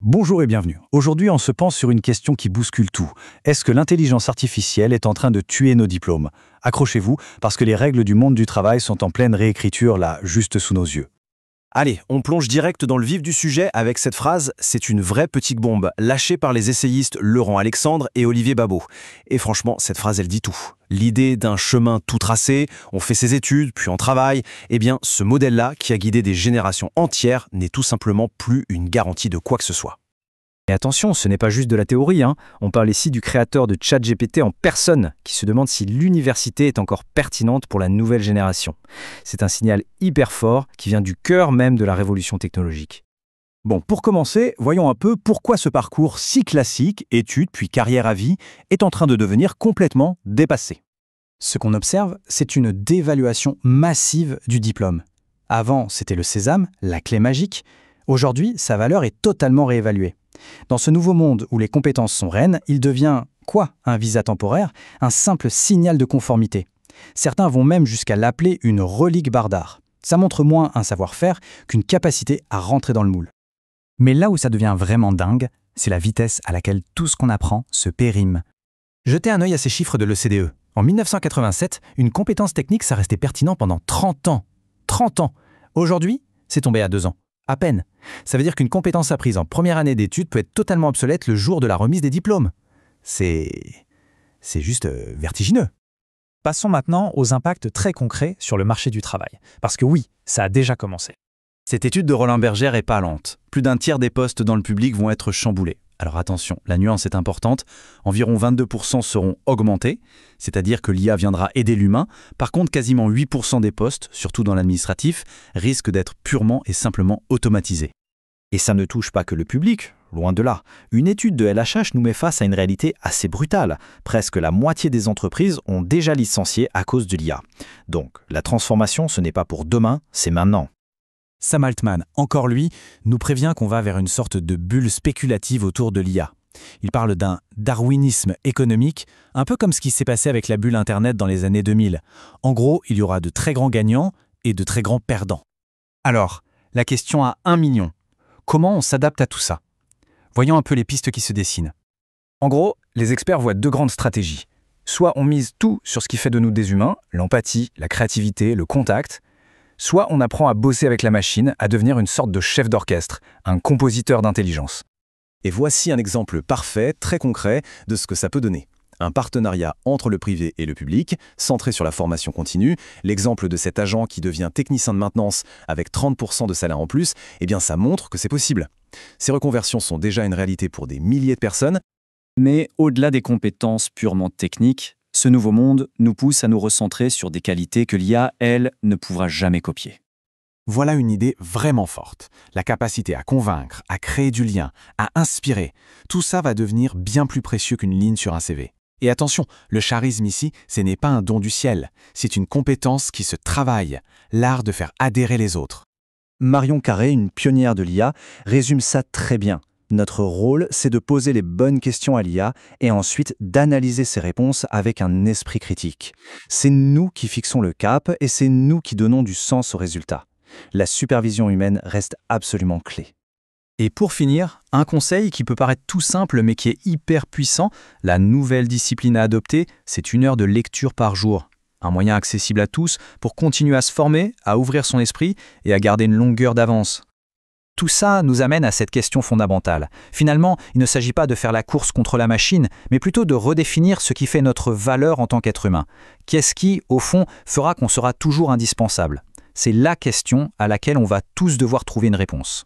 Bonjour et bienvenue. Aujourd'hui, on se penche sur une question qui bouscule tout. Est-ce que l'intelligence artificielle est en train de tuer nos diplômes? Accrochez-vous, parce que les règles du monde du travail sont en pleine réécriture, là, juste sous nos yeux. Allez, on plonge direct dans le vif du sujet avec cette phrase « C'est une vraie petite bombe » lâchée par les essayistes Laurent Alexandre et Olivier Babot. Et franchement, cette phrase, elle dit tout. L'idée d'un chemin tout tracé, on fait ses études, puis on travaille, eh bien, ce modèle-là, qui a guidé des générations entières, n'est tout simplement plus une garantie de quoi que ce soit. Et attention, ce n'est pas juste de la théorie, hein. On parle ici du créateur de ChatGPT en personne, qui se demande si l'université est encore pertinente pour la nouvelle génération. C'est un signal hyper fort qui vient du cœur même de la révolution technologique. Bon, pour commencer, voyons un peu pourquoi ce parcours si classique, études puis carrière à vie, est en train de devenir complètement dépassé. Ce qu'on observe, c'est une dévaluation massive du diplôme. Avant, c'était le sésame, la clé magique. Aujourd'hui, sa valeur est totalement réévaluée. Dans ce nouveau monde où les compétences sont reines, il devient, quoi, un visa temporaire? Un simple signal de conformité. Certains vont même jusqu'à l'appeler une relique bardare. Ça montre moins un savoir-faire qu'une capacité à rentrer dans le moule. Mais là où ça devient vraiment dingue, c'est la vitesse à laquelle tout ce qu'on apprend se périme. Jetez un œil à ces chiffres de l'OCDE. En 1987, une compétence technique, ça restait pertinent pendant 30 ans. 30 ans. Aujourd'hui, c'est tombé à 2 ans. À peine. Ça veut dire qu'une compétence apprise en première année d'études peut être totalement obsolète le jour de la remise des diplômes. C'est juste vertigineux. Passons maintenant aux impacts très concrets sur le marché du travail. Parce que oui, ça a déjà commencé. Cette étude de Roland Berger est pas lente. Plus d'un tiers des postes dans le public vont être chamboulés. Alors attention, la nuance est importante. Environ 22% seront augmentés, c'est-à-dire que l'IA viendra aider l'humain. Par contre, quasiment 8% des postes, surtout dans l'administratif, risquent d'être purement et simplement automatisés. Et ça ne touche pas que le public, loin de là. Une étude de LHH nous met face à une réalité assez brutale. Presque la moitié des entreprises ont déjà licencié à cause de l'IA. Donc, la transformation, ce n'est pas pour demain, c'est maintenant. Sam Altman, encore lui, nous prévient qu'on va vers une sorte de bulle spéculative autour de l'IA. Il parle d'un darwinisme économique, un peu comme ce qui s'est passé avec la bulle Internet dans les années 2000. En gros, il y aura de très grands gagnants et de très grands perdants. Alors, la question à 1 million. Comment on s'adapte à tout ça? Voyons un peu les pistes qui se dessinent. En gros, les experts voient 2 grandes stratégies. Soit on mise tout sur ce qui fait de nous des humains, l'empathie, la créativité, le contact. Soit on apprend à bosser avec la machine, à devenir une sorte de chef d'orchestre, un compositeur d'intelligence. Et voici un exemple parfait, très concret, de ce que ça peut donner. Un partenariat entre le privé et le public, centré sur la formation continue. L'exemple de cet agent qui devient technicien de maintenance avec 30% de salaire en plus, eh bien ça montre que c'est possible. Ces reconversions sont déjà une réalité pour des milliers de personnes. Mais au-delà des compétences purement techniques, ce nouveau monde nous pousse à nous recentrer sur des qualités que l'IA, elle, ne pourra jamais copier. Voilà une idée vraiment forte. La capacité à convaincre, à créer du lien, à inspirer. Tout ça va devenir bien plus précieux qu'une ligne sur un CV. Et attention, le charisme ici, ce n'est pas un don du ciel. C'est une compétence qui se travaille, l'art de faire adhérer les autres. Marion Carré, une pionnière de l'IA, résume ça très bien. Notre rôle, c'est de poser les bonnes questions à l'IA et ensuite d'analyser ses réponses avec un esprit critique. C'est nous qui fixons le cap et c'est nous qui donnons du sens aux résultats. La supervision humaine reste absolument clé. Et pour finir, un conseil qui peut paraître tout simple mais qui est hyper puissant, la nouvelle discipline à adopter, c'est 1 heure de lecture par jour. Un moyen accessible à tous pour continuer à se former, à ouvrir son esprit et à garder une longueur d'avance. Tout ça nous amène à cette question fondamentale. Finalement, il ne s'agit pas de faire la course contre la machine, mais plutôt de redéfinir ce qui fait notre valeur en tant qu'être humain. Qu'est-ce qui, au fond, fera qu'on sera toujours indispensable? C'est la question à laquelle on va tous devoir trouver une réponse.